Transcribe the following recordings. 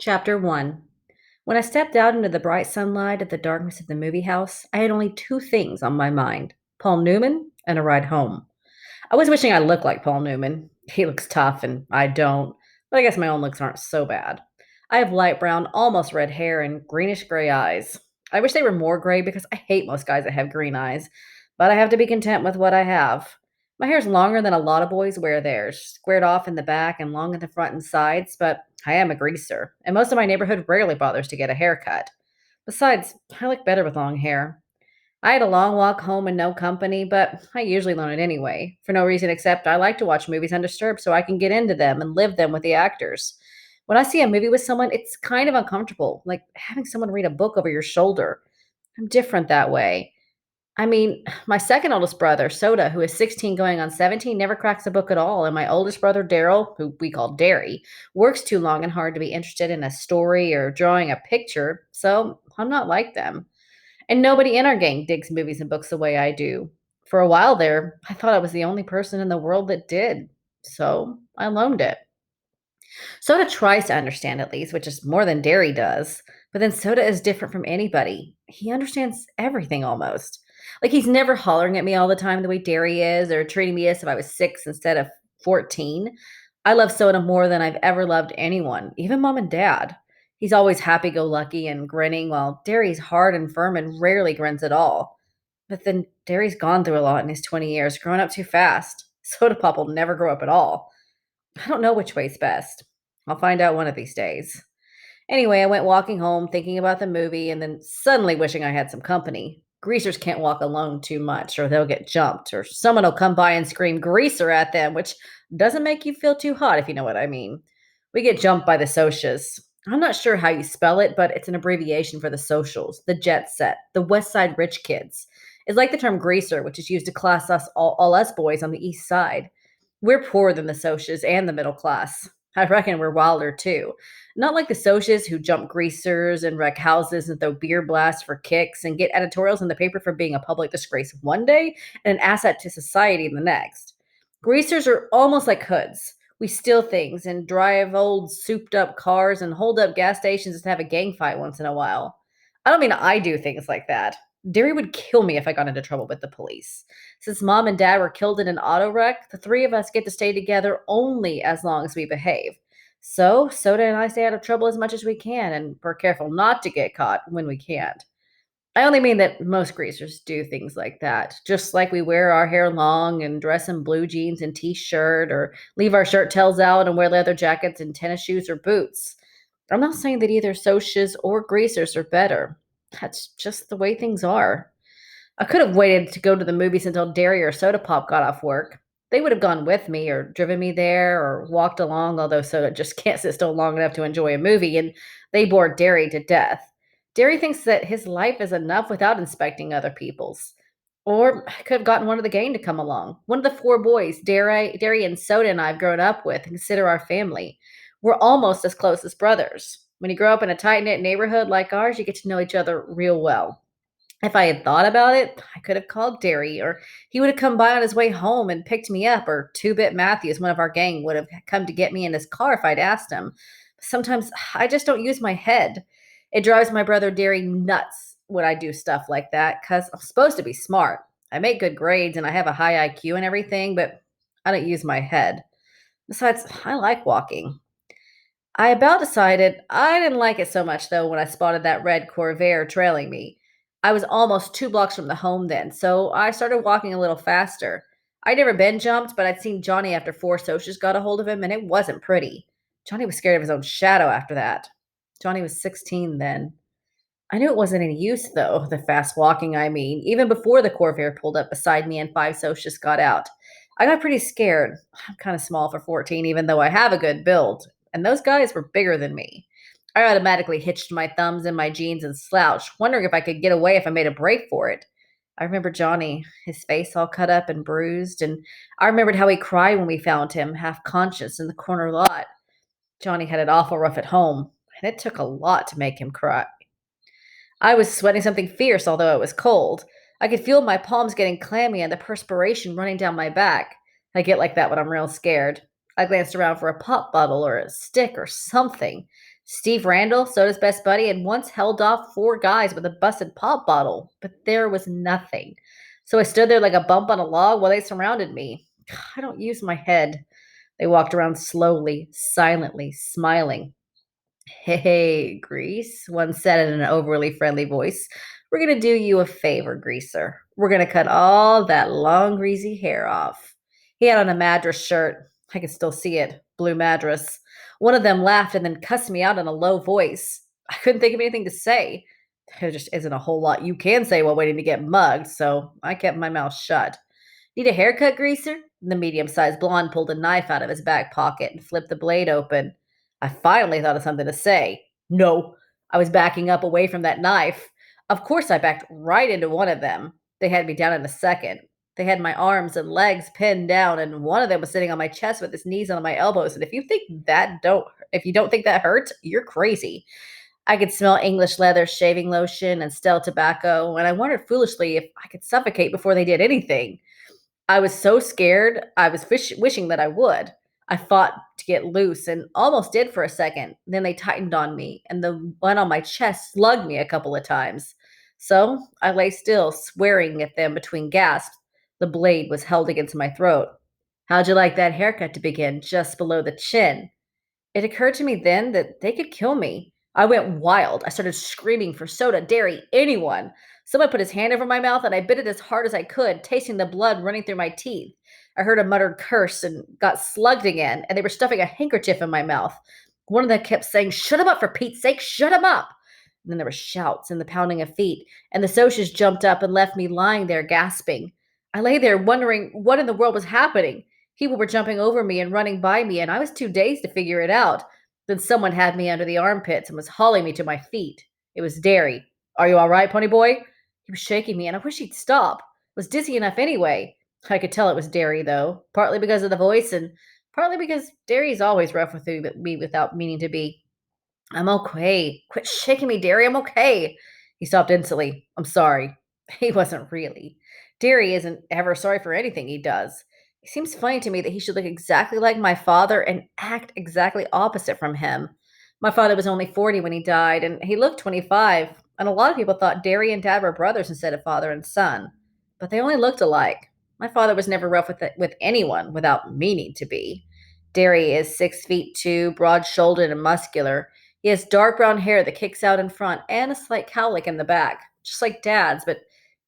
Chapter 1. When I stepped out into the bright sunlight of the darkness of the movie house, I had only two things on my mind: Paul Newman and a ride home. I was wishing I looked like Paul Newman. He looks tough, and I don't, but I guess my own looks aren't so bad. I have light brown, almost red hair and greenish gray eyes. I wish they were more gray because I hate most guys that have green eyes, but I have to be content with what I have. My hair's longer than a lot of boys wear theirs, squared off in the back and long in the front and sides, but I am a greaser, and most of my neighborhood rarely bothers to get a haircut. Besides, I look better with long hair. I had a long walk home and no company, but I usually loan it anyway, for no reason except I like to watch movies undisturbed so I can get into them and live them with the actors. When I see a movie with someone, it's kind of uncomfortable, like having someone read a book over your shoulder. I'm different that way. I mean, my second oldest brother, Soda, who is 16 going on 17, never cracks a book at all. And my oldest brother, Daryl, who we call Derry, works too long and hard to be interested in a story or drawing a picture. So I'm not like them. And nobody in our gang digs movies and books the way I do. For a while there, I thought I was the only person in the world that did. So I loaned it. Soda tries to understand at least, which is more than Derry does. But then Soda is different from anybody. He understands everything almost. Like he's never hollering at me all the time the way Derry is, or treating me as if I was 6 instead of 14. I love Soda more than I've ever loved anyone, even mom and dad. He's always happy go lucky and grinning, while Derry's hard and firm and rarely grins at all. But then Derry's gone through a lot in his 20 years, grown up too fast. Soda Pop will never grow up at all. I don't know which way's best. I'll find out one of these days. Anyway, I went walking home thinking about the movie and then suddenly wishing I had some company. Greasers can't walk alone too much or they'll get jumped or someone will come by and scream greaser at them, which doesn't make you feel too hot if you know what I mean. We get jumped by the socias. I'm not sure how you spell it, but it's an abbreviation for the socials, the jet set, the West Side rich kids. It's like the term greaser, which is used to class us all us boys on the east side. We're poorer than the socias and the middle class. I reckon we're wilder too. Not like the socias who jump greasers and wreck houses and throw beer blasts for kicks and get editorials in the paper for being a public disgrace one day and an asset to society the next. Greasers are almost like hoods. We steal things and drive old souped up cars and hold up gas stations and have a gang fight once in a while. I don't mean I do things like that. Derry would kill me if I got into trouble with the police. Since mom and dad were killed in an auto wreck, the three of us get to stay together only as long as we behave. So, Soda and I stay out of trouble as much as we can, and we're careful not to get caught when we can't. I only mean that most greasers do things like that, just like we wear our hair long and dress in blue jeans and t-shirt, or leave our shirt tails out and wear leather jackets and tennis shoes or boots. I'm not saying that either socias or greasers are better. That's just the way things are. I could have waited to go to the movies until Derry or Soda Pop got off work. They would have gone with me or driven me there or walked along, although Soda just can't sit still long enough to enjoy a movie, and they bore Derry to death. Derry thinks that his life is enough without inspecting other people's. Or I could have gotten one of the gang to come along. One of the four boys, Derry and Soda and I have grown up with and consider our family. We're almost as close as brothers. When you grow up in a tight knit neighborhood like ours, you get to know each other real well. If I had thought about it, I could have called Derry, or he would have come by on his way home and picked me up, or Two Bit Matthews, one of our gang, would have come to get me in his car if I'd asked him. Sometimes I just don't use my head. It drives my brother Derry nuts when I do stuff like that because I'm supposed to be smart. I make good grades and I have a high IQ and everything, but I don't use my head. Besides, I like walking. I about decided I didn't like it so much though when I spotted that red Corvair trailing me. I was almost 2 blocks from the home then, so I started walking a little faster. I'd never been jumped, but I'd seen Johnny after four socials got a hold of him, and it wasn't pretty. Johnny was scared of his own shadow after that. Johnny was 16 then. I knew it wasn't any use though, the fast walking, I mean, even before the Corvair pulled up beside me and five socials got out. I got pretty scared. I'm kind of small for 14, even though I have a good build, and those guys were bigger than me. I automatically hitched my thumbs in my jeans and slouched, wondering if I could get away if I made a break for it. I remember Johnny, his face all cut up and bruised, and I remembered how he cried when we found him, half conscious, in the corner lot. Johnny had it awful rough at home, and it took a lot to make him cry. I was sweating something fierce, although it was cold. I could feel my palms getting clammy and the perspiration running down my back. I get like that when I'm real scared. I glanced around for a pop bottle or a stick or something. Steve Randall, Soda's best buddy, had once held off 4 guys with a busted pop bottle, but there was nothing. So I stood there like a bump on a log while they surrounded me. I don't use my head. They walked around slowly, silently, smiling. Hey, Grease, one said in an overly friendly voice. We're going to do you a favor, Greaser. We're going to cut all that long, greasy hair off. He had on a Madras shirt. I could still see it. Blue Madras. One of them laughed and then cussed me out in a low voice. I couldn't think of anything to say. There just isn't a whole lot you can say while waiting to get mugged, so I kept my mouth shut. Need a haircut, Greaser? The medium sized blonde pulled a knife out of his back pocket and flipped the blade open. I finally thought of something to say. No, I was backing up away from that knife. Of course, I backed right into one of them. They had me down in a second. They had my arms and legs pinned down, and one of them was sitting on my chest with his knees on my elbows. And if you don't think that hurts, you're crazy. I could smell English leather, shaving lotion, and stale tobacco, and I wondered foolishly if I could suffocate before they did anything. I was so scared, I was wishing that I would. I fought to get loose and almost did for a second. Then they tightened on me, and the one on my chest slugged me a couple of times. So I lay still, swearing at them between gasps. The blade was held against my throat. How'd you like that haircut to begin, just below the chin? It occurred to me then that they could kill me. I went wild. I started screaming for soda, dairy, anyone. Someone put his hand over my mouth and I bit it as hard as I could, tasting the blood running through my teeth. I heard a muttered curse and got slugged again, and they were stuffing a handkerchief in my mouth. One of them kept saying, "Shut him up, for Pete's sake, shut him up." And then there were shouts and the pounding of feet, and the socias jumped up and left me lying there gasping. I lay there wondering what in the world was happening. People were jumping over me and running by me, and I was too dazed to figure it out. Then someone had me under the armpits and was hauling me to my feet. It was Derry. Are you all right, pony boy? He was shaking me, and I wish he'd stop. I was dizzy enough anyway. I could tell it was Derry, though, partly because of the voice and partly because Derry's always rough with me without meaning to be. I'm okay. Quit shaking me, Derry. I'm okay. He stopped instantly. I'm sorry. He wasn't really. Derry isn't ever sorry for anything he does. It seems funny to me that he should look exactly like my father and act exactly opposite from him. My father was only 40 when he died, and he looked 25, and a lot of people thought Derry and Dad were brothers instead of father and son. But they only looked alike. My father was never rough with anyone without meaning to be. Derry is 6 feet 2, broad shouldered and muscular. He has dark brown hair that kicks out in front and a slight cowlick in the back, just like Dad's, but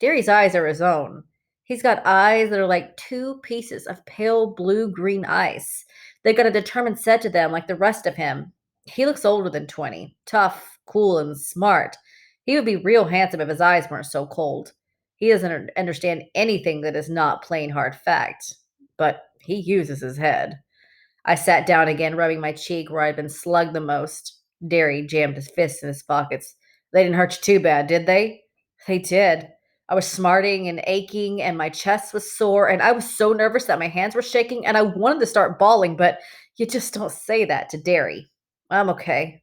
Derry's eyes are his own. He's got eyes that are like 2 pieces of pale blue green ice. They've got a determined set to them like the rest of him. He looks older than 20, tough, cool, and smart. He would be real handsome if his eyes weren't so cold. He doesn't understand anything that is not plain hard fact, but he uses his head. I sat down again, rubbing my cheek where I'd been slugged the most. Derry jammed his fists in his pockets. They didn't hurt you too bad, did they? They did. I was smarting and aching, and my chest was sore, and I was so nervous that my hands were shaking, and I wanted to start bawling, but you just don't say that to Derry. I'm okay.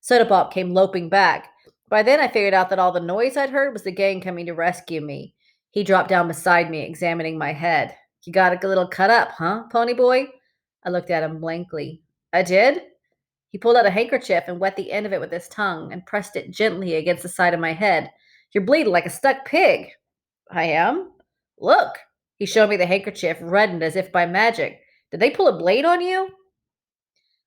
Soda Pop came loping back. By then, I figured out that all the noise I'd heard was the gang coming to rescue me. He dropped down beside me, examining my head. You got a little cut up, huh, pony boy? I looked at him blankly. I did? He pulled out a handkerchief and wet the end of it with his tongue and pressed it gently against the side of my head. You're bleeding like a stuck pig. I am? Look. He showed me the handkerchief, reddened as if by magic. Did they pull a blade on you?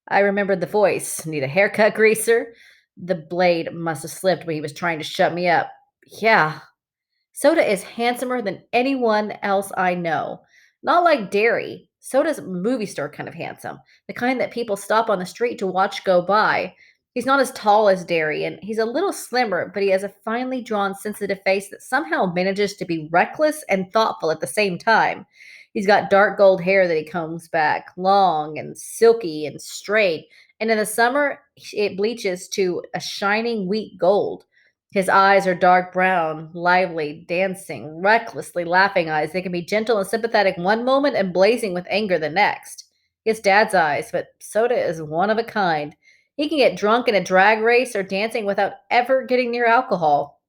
I remembered the voice. Need a haircut, greaser? The blade must have slipped when he was trying to shut me up. Yeah. Soda is handsomer than anyone else I know. Not like Derry. Soda's movie star kind of handsome, the kind that people stop on the street to watch go by. He's not as tall as Derry, and he's a little slimmer, but he has a finely drawn, sensitive face that somehow manages to be reckless and thoughtful at the same time. He's got dark gold hair that he combs back, long and silky and straight, and in the summer it bleaches to a shining wheat gold. His eyes are dark brown, lively, dancing, recklessly laughing eyes. They can be gentle and sympathetic one moment and blazing with anger the next. He has Dad's eyes, but Soda is one of a kind. He can get drunk in a drag race or dancing without ever getting near alcohol.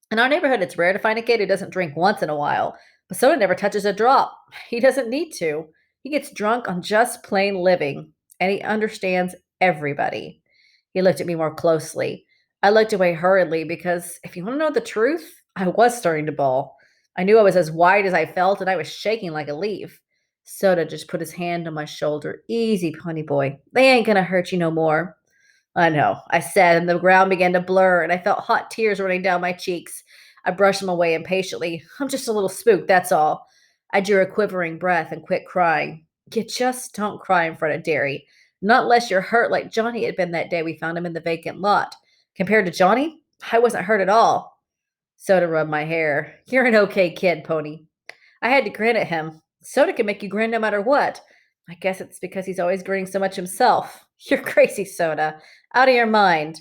In our neighborhood, it's rare to find a kid who doesn't drink once in a while, but Soda never touches a drop. He doesn't need to. He gets drunk on just plain living, and he understands everybody. He looked at me more closely. I looked away hurriedly because, if you want to know the truth, I was starting to bawl. I knew I was as white as I felt, and I was shaking like a leaf. Soda just put his hand on my shoulder. Easy, pony boy. They ain't gonna hurt you no more. I know, I said, and the ground began to blur, and I felt hot tears running down my cheeks. I brushed them away impatiently. I'm just a little spooked, that's all. I drew a quivering breath and quit crying. You just don't cry in front of Derry. Not unless you're hurt like Johnny had been that day we found him in the vacant lot. Compared to Johnny, I wasn't hurt at all. Soda rubbed my hair. You're an okay kid, Pony. I had to grin at him. Soda can make you grin no matter what. I guess it's because he's always grinning so much himself. You're crazy, Soda. Out of your mind.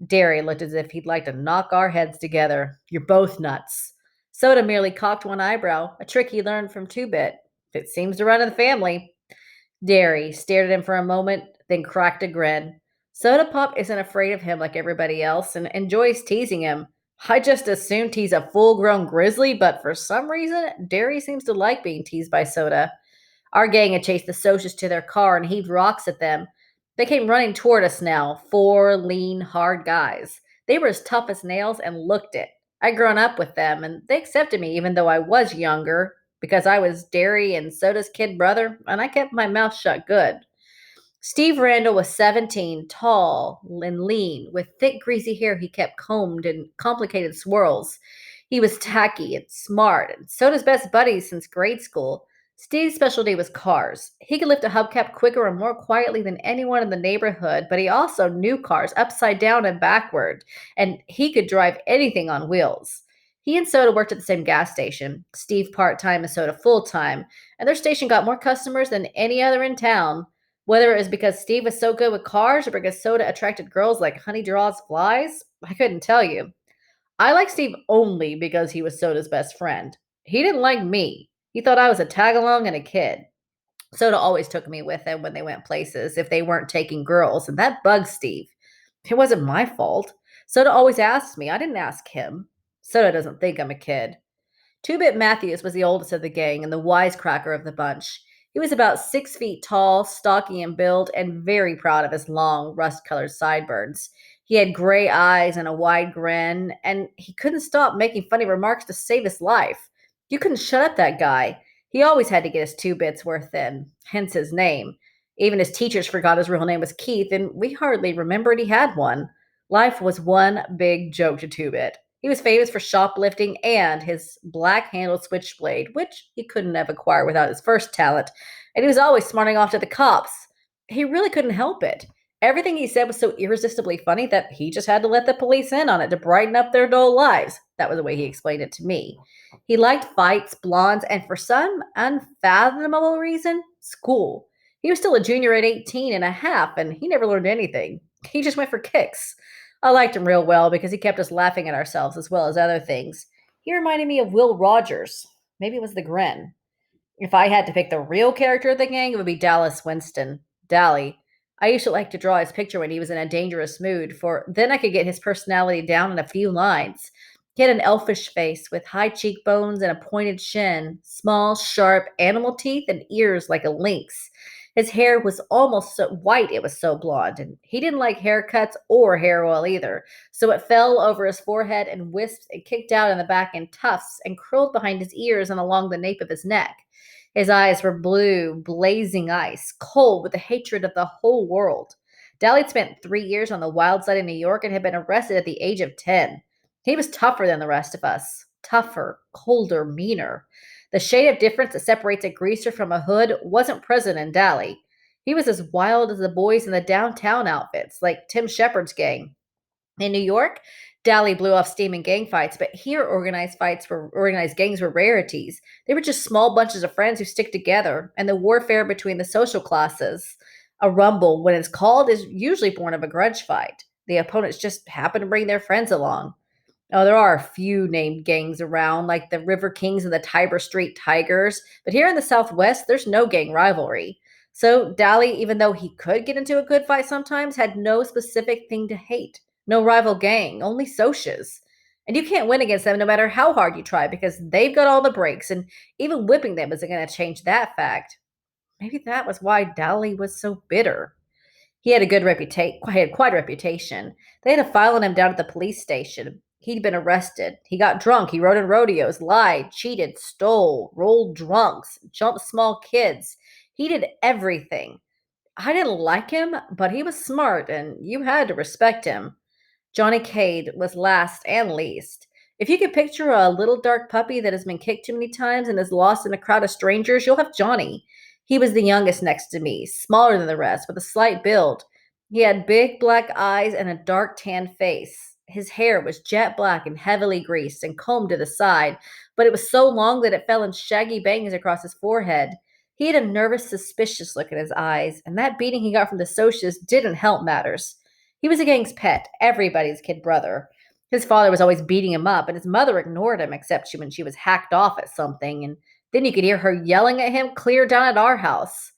Derry looked as if he'd like to knock our heads together. You're both nuts. Soda merely cocked one eyebrow, a trick he learned from Two Bit. It seems to run in the family. Derry stared at him for a moment, then cracked a grin. Soda Pop isn't afraid of him like everybody else and enjoys teasing him. I just assumed he's a full grown grizzly, but for some reason, Derry seems to like being teased by Soda. Our gang had chased the Socias to their car and heaved rocks at them. They came running toward us now, four lean, hard guys. They were as tough as nails and looked it. I'd grown up with them, and they accepted me even though I was younger, because I was Derry and Soda's kid brother, and I kept my mouth shut good. Steve Randall was 17, tall and lean, with thick, greasy hair he kept combed in complicated swirls. He was tacky and smart, and Soda's best buddies since grade school. Steve's specialty was cars. He could lift a hubcap quicker and more quietly than anyone in the neighborhood, but he also knew cars upside down and backward, and he could drive anything on wheels. He and Soda worked at the same gas station, Steve part time and Soda full time, and their station got more customers than any other in town. Whether it was because Steve was so good with cars or because Soda attracted girls like honey draws flies, I couldn't tell you. I liked Steve only because he was Soda's best friend. He didn't like me. He thought I was a tag along and a kid. Soda always took me with him when they went places if they weren't taking girls, and that bugged Steve. It wasn't my fault. Soda always asked me. I didn't ask him. Soda doesn't think I'm a kid. Two Bit Matthews was the oldest of the gang and the wisecracker of the bunch. He was about 6 feet tall, stocky in build, and very proud of his long, rust colored sideburns. He had gray eyes and a wide grin, and he couldn't stop making funny remarks to save his life. You couldn't shut up that guy. He always had to get his 2 bits worth in, hence his name. Even his teachers forgot his real name was Keith, and we hardly remembered he had one. Life was one big joke to 2 Bit. He was famous for shoplifting and his black handled switchblade, which he couldn't have acquired without his first talent, and he was always smarting off to the cops. He really couldn't help it. Everything he said was so irresistibly funny that he just had to let the police in on it to brighten up their dull lives. That was the way he explained it to me. He liked fights, blondes, and for some unfathomable reason, school. He was still a junior at 18 and a half, and he never learned anything. He just went for kicks. I liked him real well because he kept us laughing at ourselves as well as other things. He reminded me of Will Rogers. Maybe it was the grin. If I had to pick the real character of the gang, it would be Dallas Winston. Dally. I used to like to draw his picture when he was in a dangerous mood, for then I could get his personality down in a few lines. He had an elfish face with high cheekbones and a pointed chin, small, sharp animal teeth, and ears like a lynx. His hair was almost so white it was so blonde, and he didn't like haircuts or hair oil either, so it fell over his forehead in wisps and kicked out in the back in tufts and curled behind his ears and along the nape of his neck. His eyes were blue, blazing ice, cold with the hatred of the whole world. Dally spent 3 years on the wild side of New York and had been arrested at the age of 10. He was tougher than the rest of us. Tougher, colder, meaner. The shade of difference that separates a greaser from a hood wasn't present in Dally. He was as wild as the boys in the downtown outfits, like Tim Shepard's gang. In New York, Dally blew off steam in gang fights, but here organized gangs were rarities. They were just small bunches of friends who stick together, and the warfare between the social classes. A rumble, when it's called, is usually born of a grudge fight. The opponents just happen to bring their friends along. Oh, there are a few named gangs around, like the River Kings and the Tiber Street Tigers, but here in the Southwest, there's no gang rivalry. So Dally, even though he could get into a good fight sometimes, had no specific thing to hate. No rival gang, only socias. And you can't win against them no matter how hard you try because they've got all the breaks, and even whipping them isn't going to change that fact. Maybe that was why Dally was so bitter. He had a good reputation, had quite a reputation. They had a file on him down at the police station. He'd been arrested. He got drunk. He rode in rodeos, lied, cheated, stole, rolled drunks, jumped small kids. He did everything. I didn't like him, but he was smart, and you had to respect him. Johnny Cade was last and least. If you could picture a little dark puppy that has been kicked too many times and is lost in a crowd of strangers, you'll have Johnny. He was the youngest next to me, smaller than the rest, with a slight build. He had big black eyes and a dark tan face. His hair was jet black and heavily greased and combed to the side, but it was so long that it fell in shaggy bangs across his forehead. He had a nervous, suspicious look in his eyes, and that beating he got from the socius didn't help matters. He was a gang's pet, everybody's kid brother. His father was always beating him up, and his mother ignored him except when she was hacked off at something, and then you could hear her yelling at him clear down at our house.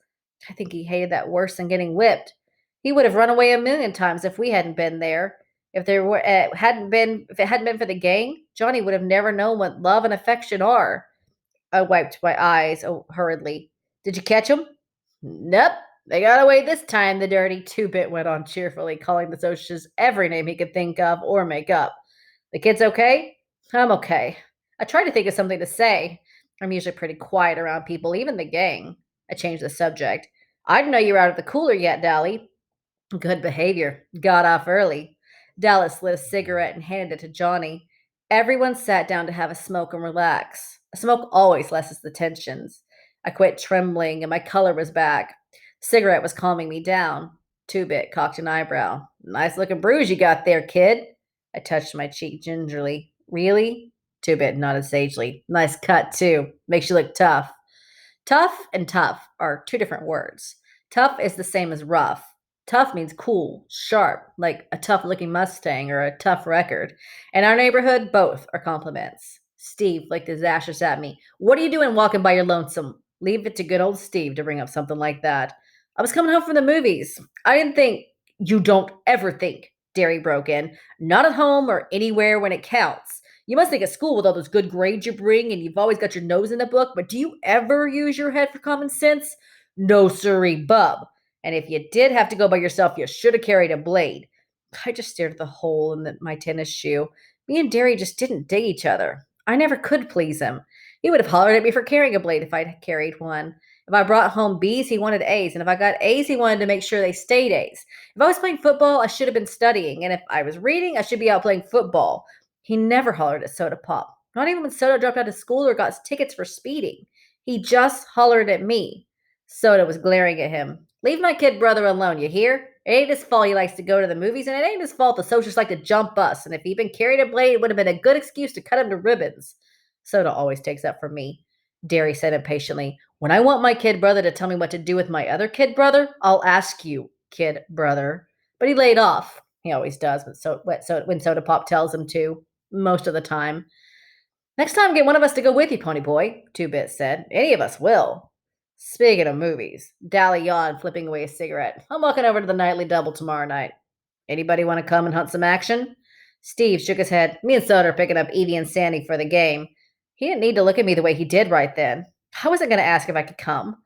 I think he hated that worse than getting whipped. He would have run away a million times if we hadn't been there. If it hadn't been for the gang, Johnny would have never known what love and affection are. I wiped my eyes hurriedly. Did you catch him? Nope. They got away this time, the dirty two-bit went on cheerfully, calling the socius every name he could think of or make up. The kid's okay? I'm okay. I tried to think of something to say. I'm usually pretty quiet around people, even the gang. I changed the subject. I didn't know you were out of the cooler yet, Dally. Good behavior. Got off early. Dallas lit a cigarette and handed it to Johnny. Everyone sat down to have a smoke and relax. A smoke always lessens the tensions. I quit trembling and my color was back. Cigarette was calming me down. Two Bit cocked an eyebrow. Nice looking bruise you got there, kid. I touched my cheek gingerly. Really? Two Bit nodded sagely. Nice cut, too. Makes you look tough. Tough and tough are two different words. Tough is the same as rough. Tough means cool, sharp, like a tough looking Mustang or a tough record. In our neighborhood, both are compliments. Steve flicked his ashes at me. What are you doing walking by your lonesome? Leave it to good old Steve to bring up something like that. I was coming home from the movies. I didn't think. You don't ever think, Derry broke in. Not at home or anywhere when it counts. You must think at school with all those good grades you bring and you've always got your nose in the book, but do you ever use your head for common sense? No, sirree, bub. And if you did have to go by yourself, you should have carried a blade. I just stared at the hole in my tennis shoe. Me and Derry just didn't dig each other. I never could please him. He would have hollered at me for carrying a blade if I'd carried one. If I brought home B's, he wanted A's. And if I got A's, he wanted to make sure they stayed A's. If I was playing football, I should have been studying. And if I was reading, I should be out playing football. He never hollered at Soda Pop. Not even when Soda dropped out of school or got tickets for speeding. He just hollered at me. Soda was glaring at him. Leave my kid brother alone, you hear? It ain't his fault he likes to go to the movies, and it ain't his fault the socials like to jump us. And if he'd been carried a blade, it would have been a good excuse to cut him to ribbons. Soda always takes up for me. Derry said impatiently, when I want my kid brother to tell me what to do with my other kid brother, I'll ask you, kid brother. But he laid off. He always does when Soda Pop tells him to, most of the time. Next time, get one of us to go with you, Pony Boy, Two Bit said. Any of us will. Speaking of movies, Dally yawned, flipping away a cigarette. I'm walking over to the Nightly Double tomorrow night. Anybody want to come and hunt some action? Steve shook his head. Me and Soda are picking up Evie and Sandy for the game. He didn't need to look at me the way he did right then. I wasn't going to ask if I could come.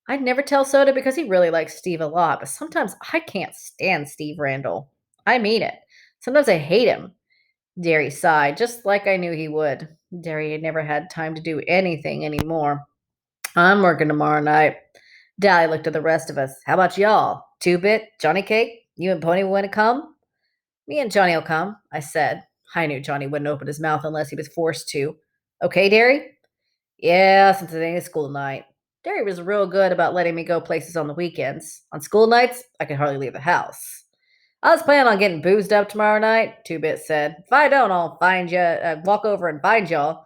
I'd never tell Soda because he really likes Steve a lot, but sometimes I can't stand Steve Randall. I mean it. Sometimes I hate him. Derry sighed, just like I knew he would. Derry had never had time to do anything anymore. I'm working tomorrow night. Dally looked at the rest of us. How about y'all? Two Bit, Johnny Cake, you and Pony want to come? Me and Johnny will come, I said. I knew Johnny wouldn't open his mouth unless he was forced to. Okay, Derry? Yeah, since it ain't a school night. Derry was real good about letting me go places on the weekends. On school nights, I could hardly leave the house. I was planning on getting boozed up tomorrow night, Two Bit said. If I don't, I'll walk over and find y'all.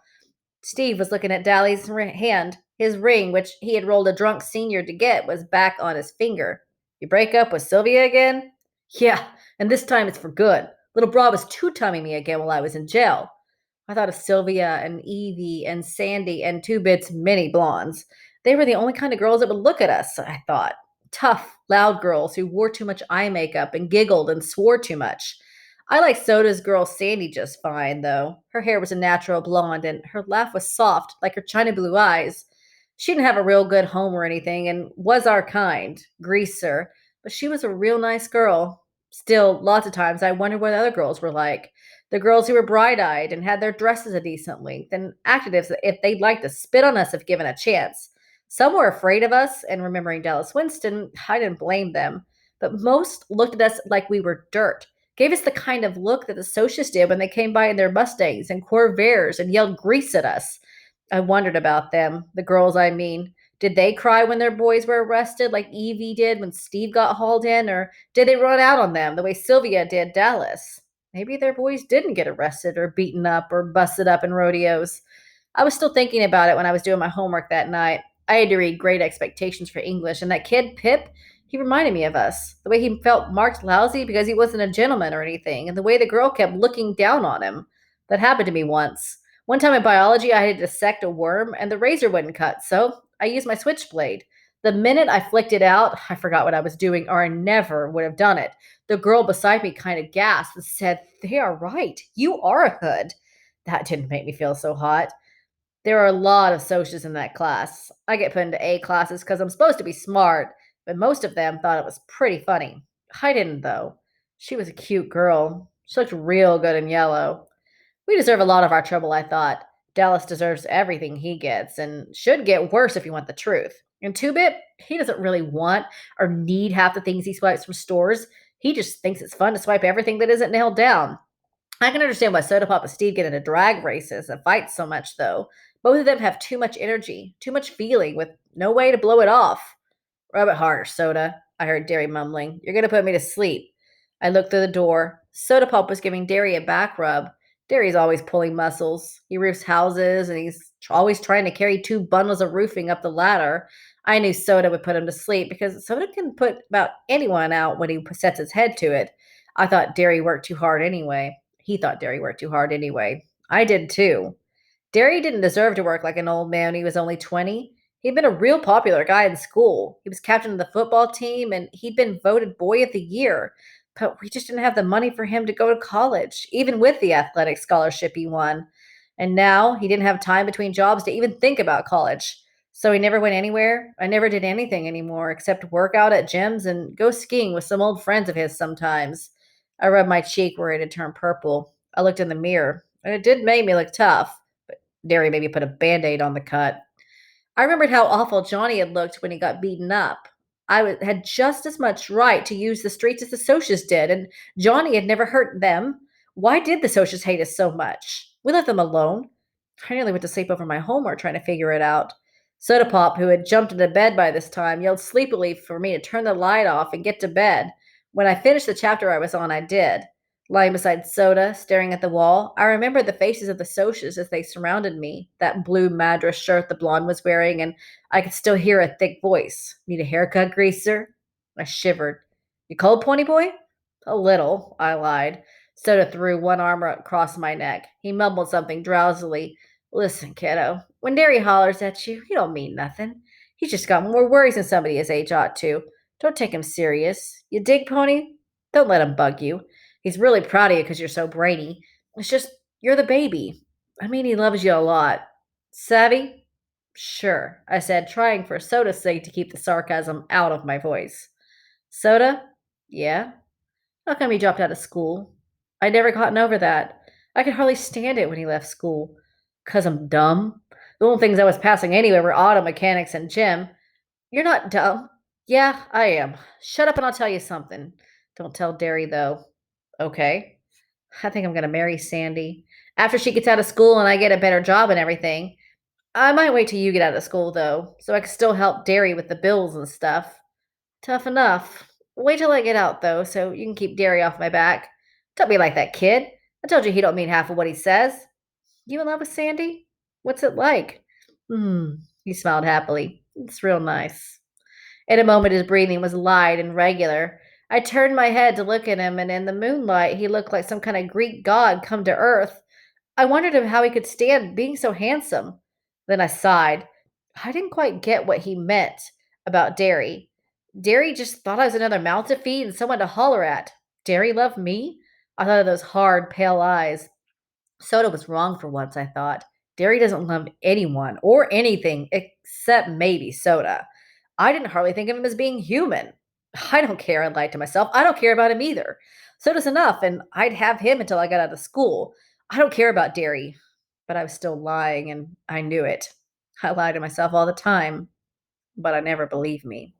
Steve was looking at Dally's hand. His ring, which he had rolled a drunk senior to get, was back on his finger. You break up with Sylvia again? Yeah, and this time it's for good. Little Bra was two-timing me again while I was in jail. I thought of Sylvia and Evie and Sandy and Two Bit's mini blondes. They were the only kind of girls that would look at us, I thought. Tough, loud girls who wore too much eye makeup and giggled and swore too much. I liked Soda's girl Sandy just fine, though. Her hair was a natural blonde, and her laugh was soft, like her china blue eyes. She didn't have a real good home or anything and was our kind, greaser, but she was a real nice girl. Still, lots of times I wondered what other girls were like. The girls who were bright eyed and had their dresses a decent length and acted as if they'd like to spit on us if given a chance. Some were afraid of us, and remembering Dallas Winston, I didn't blame them. But most looked at us like we were dirt, gave us the kind of look that the socialists did when they came by in their Mustangs and Corvairs and yelled grease at us. I wondered about them, the girls, I mean. Did they cry when their boys were arrested like Evie did when Steve got hauled in, or did they run out on them the way Sylvia did Dallas? Maybe their boys didn't get arrested or beaten up or busted up in rodeos. I was still thinking about it when I was doing my homework that night. I had to read Great Expectations for English, and that kid, Pip, he reminded me of us. The way he felt marked lousy because he wasn't a gentleman or anything, and the way the girl kept looking down on him. That happened to me once. One time in biology, I had to dissect a worm, and the razor wouldn't cut, so I used my switchblade. The minute I flicked it out, I forgot what I was doing, or I never would have done it. The girl beside me kind of gasped and said, "They are right. You are a hood." That didn't make me feel so hot. There are a lot of socials in that class. I get put into A classes because I'm supposed to be smart, but most of them thought it was pretty funny. I didn't, though. She was a cute girl. She looked real good in yellow. We deserve a lot of our trouble, I thought. Dallas deserves everything he gets and should get worse if you want the truth. And Two Bit, he doesn't really want or need half the things he swipes from stores. He just thinks it's fun to swipe everything that isn't nailed down. I can understand why Soda Pop and Steve get into drag races and fight so much, though. Both of them have too much energy, too much feeling, with no way to blow it off. "Rub it harder, Soda," I heard Derry mumbling. "You're going to put me to sleep." I looked through the door. Soda Pop was giving Derry a back rub. Derry's always pulling muscles. He roofs houses, and he's always trying to carry 2 bundles of roofing up the ladder. I knew Soda would put him to sleep because Soda can put about anyone out when he sets his head to it. I thought Derry worked too hard anyway. He thought Derry worked too hard anyway. I did too. Derry didn't deserve to work like an old man when he was only 20. He'd been a real popular guy in school. He was captain of the football team and he'd been voted Boy of the Year. But we just didn't have the money for him to go to college, even with the athletic scholarship he won. And now he didn't have time between jobs to even think about college. So he never went anywhere. I never did anything anymore except work out at gyms and go skiing with some old friends of his sometimes. I rubbed my cheek where it had turned purple. I looked in the mirror, and it did make me look tough. Derry maybe put a band-aid on the cut. I remembered how awful Johnny had looked when he got beaten up. Had just as much right to use the streets as the socialists did, and Johnny had never hurt them. Why did the socialists hate us so much? We left them alone. I nearly went to sleep over my homework trying to figure it out. Soda Pop, who had jumped into bed by this time, yelled sleepily for me to turn the light off and get to bed. When I finished the chapter I was on, I did. Lying beside Soda, staring at the wall, I remembered the faces of the socials as they surrounded me, that blue madras shirt the blonde was wearing, and I could still hear a thick voice. "Need a haircut, greaser?" I shivered. "You cold, pony boy?" "A little," I lied. Soda threw one arm across my neck. He mumbled something drowsily. "Listen, kiddo, when Derry hollers at you, he don't mean nothing. He's just got more worries than somebody his age ought to. Don't take him serious. You dig, pony? Don't let him bug you. He's really proud of you because you're so brainy. It's just you're the baby. I mean, he loves you a lot. Savvy?" "Sure," I said, trying for Soda's sake to keep the sarcasm out of my voice. "Soda?" "Yeah?" "How come he dropped out of school?" I'd never gotten over that. I could hardly stand it when he left school. "'Cause I'm dumb. The only things I was passing anyway were auto mechanics and gym." "You're not dumb." "Yeah, I am. Shut up and I'll tell you something. Don't tell Derry, though." "Okay." "I think I'm gonna marry Sandy. After she gets out of school and I get a better job and everything. I might wait till you get out of school, though, so I can still help Derry with the bills and stuff." "Tough enough. Wait till I get out, though, so you can keep Derry off my back. Don't be like that kid. I told you he don't mean half of what he says." "You in love with Sandy? What's it like?" "Hmm." He smiled happily. "It's real nice." In a moment, his breathing was light and regular. I turned my head to look at him, and in the moonlight, he looked like some kind of Greek god come to earth. I wondered how he could stand being so handsome. Then I sighed. I didn't quite get what he meant about Derry. Derry just thought I was another mouth to feed and someone to holler at. Derry loved me? I thought of those hard, pale eyes. Soda was wrong for once, I thought. Derry doesn't love anyone or anything except maybe soda. I didn't hardly think of him as being human. I don't care, I lied to myself. I don't care about him either. Soda's enough, and I'd have him until I got out of school. I don't care about Derry. But I was still lying, and I knew it. I lie to myself all the time, but I never believe me.